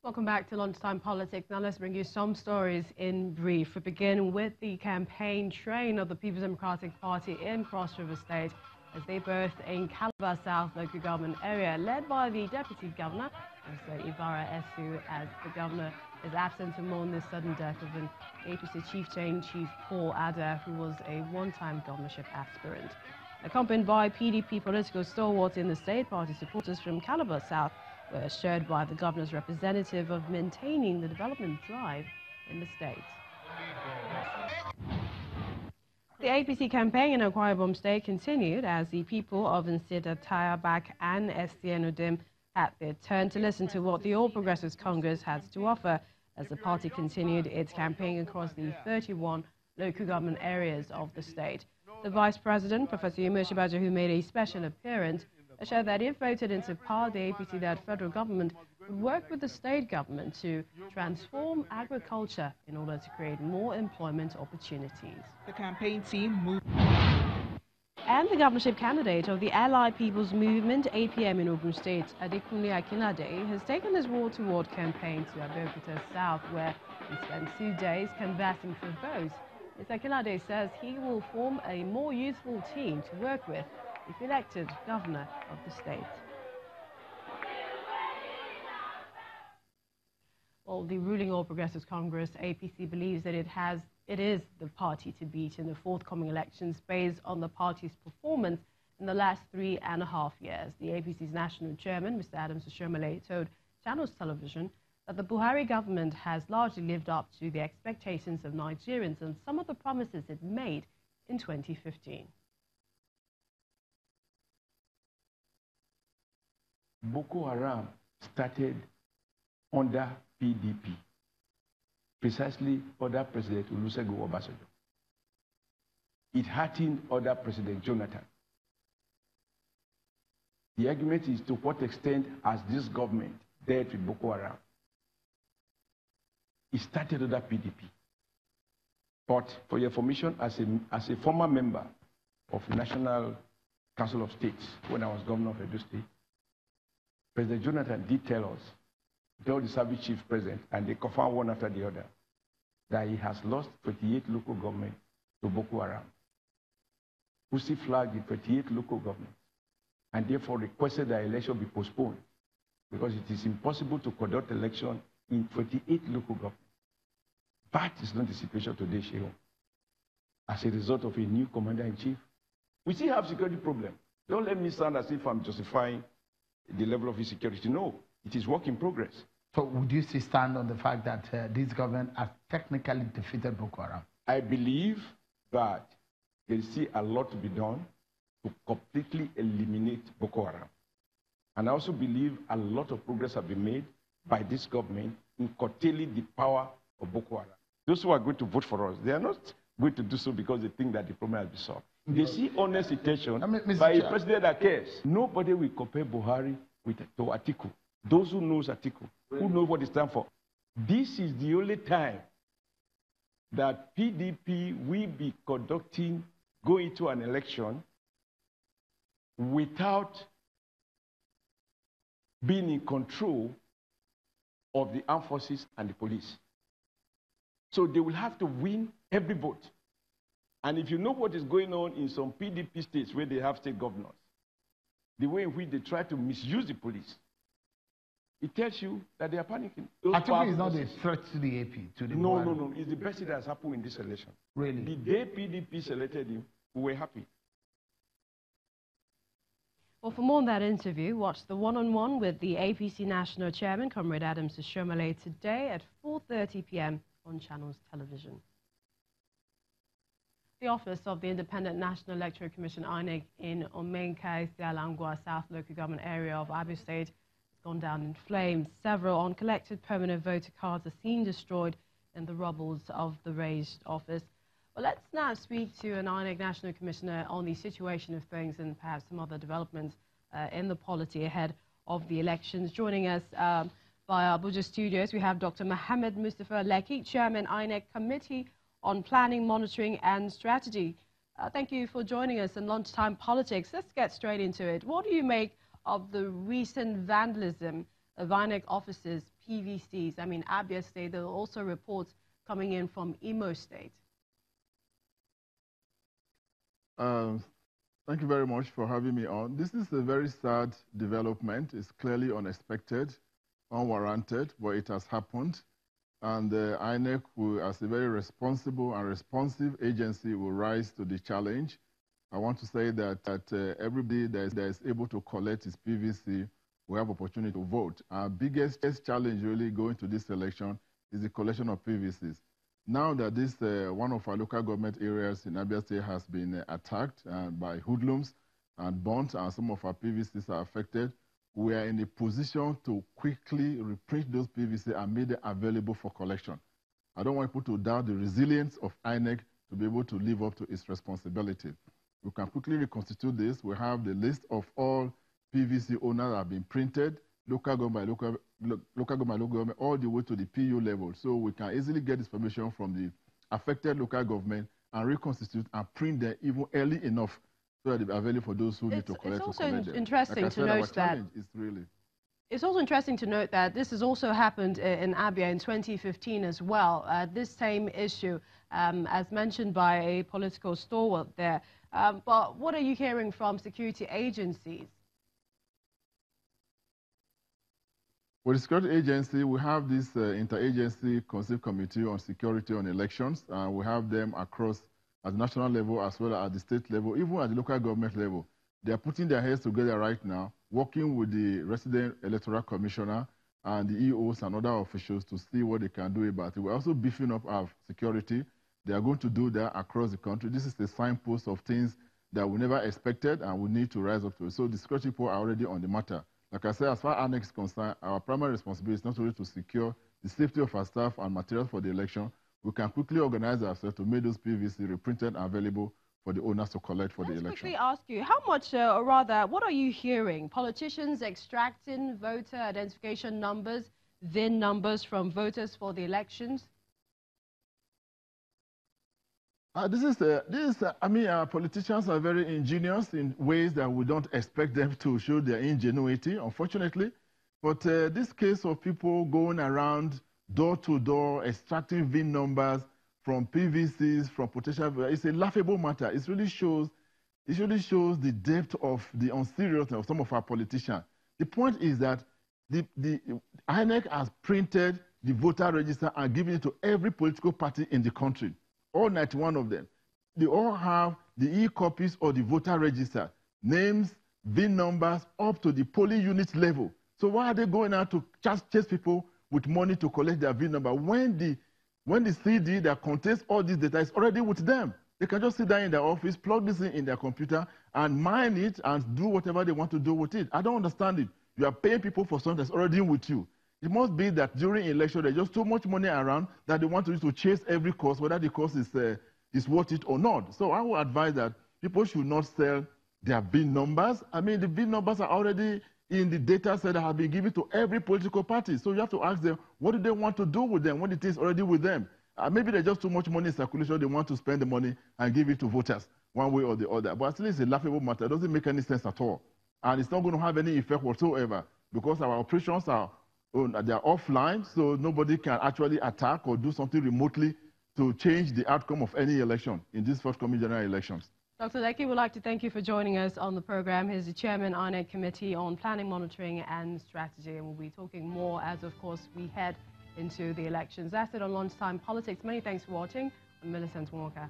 Welcome back to Lunchtime Politics. Now let's bring you some stories in brief. We begin with the campaign train of the People's Democratic Party in Cross River State as they berthed in Calabar South local government area, led by the Deputy Governor, Mr. Ivara Esu, as the Governor is absent to mourn the sudden death of an APC chieftain, Chief Paul Adder, who was a one-time governorship aspirant. Accompanied by PDP political stalwarts in the state, party supporters from Calabar South were assured by the governor's representative of maintaining the development drive in the state. The APC campaign in Akwa Ibom State continued as the people of Nsida, Tayabak and STN Udim had their turn to listen to what the All Progressives Congress has to offer as the party continued its campaign across the 31 local government areas of the state. The Vice President, Professor Yemi Osinbajo, who made a special appearance, assured that if voted into power, the APC-led federal government would work with the state government to transform agriculture in order to create more employment opportunities. The campaign team moved. And the governorship candidate of the Allied People's Movement, APM, in Ogun State, Adekunle Akinade, has taken his ward-to-ward campaign to Abeokuta South, where he spent 2 days canvassing for votes. Mr. Akinade says he will form a more useful team to work with if elected governor of the state. Well, the ruling All Progressives Congress, APC, believes that it is the party to beat in the forthcoming elections based on the party's performance in the last 3.5 years. The APC's national chairman, Mr. Adams Oshiomhole, told Channels Television that the Buhari government has largely lived up to the expectations of Nigerians and some of the promises it made in 2015. Boko Haram started under PDP, precisely under President Olusegun Obasanjo. It heartened under President Jonathan. The argument is to what extent has this government dealt with Boko Haram? It started under PDP. But for your information, as a former member of the National Council of States, when I was governor of Edo State, President Jonathan did tell us, tell the service chief president, and they confirmed one after the other, that he has lost 28 local governments to Boko Haram. Pussy flagged the 28 local governments, and therefore requested that election be postponed, because it is impossible to conduct election in 28 local governments. That is not the situation today, Shehu. As a result of a new commander-in-chief, we still have security problems. Don't let me sound as if I'm justifying the level of insecurity. No, it is work in progress. So would you still stand on the fact that this government has technically defeated Boko Haram? I believe that there is still a lot to be done to completely eliminate Boko Haram. And I also believe a lot of progress has been made by this government in curtailing the power of Boko Haram. Those who are going to vote for us, they are not going to do so because they think that the problem has been solved. They see honest intention by a president that cares. Nobody will compare Buhari to Atiku. Those who knows Atiku, who know what it stands for. This is the only time that PDP will be going to an election without being in control of the armed forces and the police. So they will have to win every vote. And if you know what is going on in some PDP states where they have state governors, the way in which they try to misuse the police, it tells you that they are panicking. Atiku is not a threat to the AP, to the No. It's the best thing that has happened in this election. Really? The day PDP selected him, we were happy. Well, for more on that interview, watch the one-on-one with the APC National Chairman, Comrade Adams Oshiomhole, today at 4:30 p.m. on Channels Television. The office of the Independent National Electoral Commission, INEC, in Omenkai, Sialangwa, South Local Government Area of Abia State, has gone down in flames. Several uncollected permanent voter cards are seen destroyed in the rubble of the razed office. Well, let's now speak to an INEC National Commissioner on the situation of things and perhaps some other developments in the polity ahead of the elections. Joining us via Abuja studios, we have Dr. Mohammed Mustafa Lekki, Chairman, INEC Committee on Planning, Monitoring and Strategy. Thank you for joining us in Lunchtime Politics. Let's get straight into it. What do you make of the recent vandalism of INEC officers, PVCs. I mean, Abia State. There are also reports coming in from Imo State. Thank you very much for having me on. This is a very sad development. It's clearly unexpected, unwarranted, but it has happened. And INEC, as a very responsible and responsive agency, will rise to the challenge. I want to say that everybody that is able to collect his PVC will have opportunity to vote. Our biggest challenge really going to this election is the collection of PVCs. Now that this one of our local government areas in Abia State has been attacked by hoodlums and burnt, and some of our PVCs are affected, we are in a position to quickly reprint those PVC and make them available for collection. I don't want people to doubt the resilience of INEC to be able to live up to its responsibility. We can quickly reconstitute this. We have the list of all PVC owners that have been printed, local government by local government, all the way to the PU level. So we can easily get this permission from the affected local government and reconstitute and print them even early enough so that they're available for those who need to collect them. It's also interesting to note that it's also interesting to note that this has also happened in Abia in 2015 as well. This same issue, as mentioned by a political stalwart there. But what are you hearing from security agencies? With the security agency, we have this interagency conceived committee on security on elections. We have them across at the national level as well as at the state level, even at the local government level. They are putting their heads together right now, working with the resident electoral commissioner and the EOs and other officials to see what they can do about it. We're also beefing up our security. They are going to do that across the country. This is a signpost of things that we never expected, and we need to rise up to it. So the security people are already on the matter. Like I said, as far as INEC is concerned, our primary responsibility is not only to secure the safety of our staff and materials for the election. We can quickly organize ourselves to make those PVC reprinted and available for the owners to collect for the election. Let's quickly ask you, how much, or rather, what are you hearing? Politicians extracting voter identification numbers, VIN numbers from voters for the elections? I mean, our politicians are very ingenious in ways that we don't expect them to show their ingenuity, unfortunately. But this case of people going around door to door, extracting VIN numbers from PVCs, from potential, it's a laughable matter. It really shows the depth of the unseriousness of some of our politicians. The point is that the INEC has printed the voter register and given it to every political party in the country. All 91 of them. They all have the e-copies of the voter register, names, VIN numbers, up to the polling unit level. So why are they going out to just chase people with money to collect their VIN number when the CD that contains all this data is already with them? They can just sit down in their office, plug this in their computer, and mine it and do whatever they want to do with it. I don't understand it. You are paying people for something that's already with you. It must be that during election, there's just too much money around that they want to use to chase every cause, whether the cause is worth it or not. So I would advise that people should not sell their VIN numbers. I mean, the VIN numbers are already in the data set that have been given to every political party. So you have to ask them, what do they want to do with them when it is already with them? Maybe there's just too much money in circulation. They want to spend the money and give it to voters one way or the other. But actually, it's a laughable matter. It doesn't make any sense at all. And it's not going to have any effect whatsoever because our operations are they're offline, so nobody can actually attack or do something remotely to change the outcome of any election in these forthcoming general elections. Dr. Lecky, we'd like to thank you for joining us on the program. He's the chairman INEC Committee on Planning, Monitoring and Strategy, and we'll be talking more as, of course, we head into the elections. That's it on Lunchtime Politics. Many thanks for watching. I'm Millicent Walker.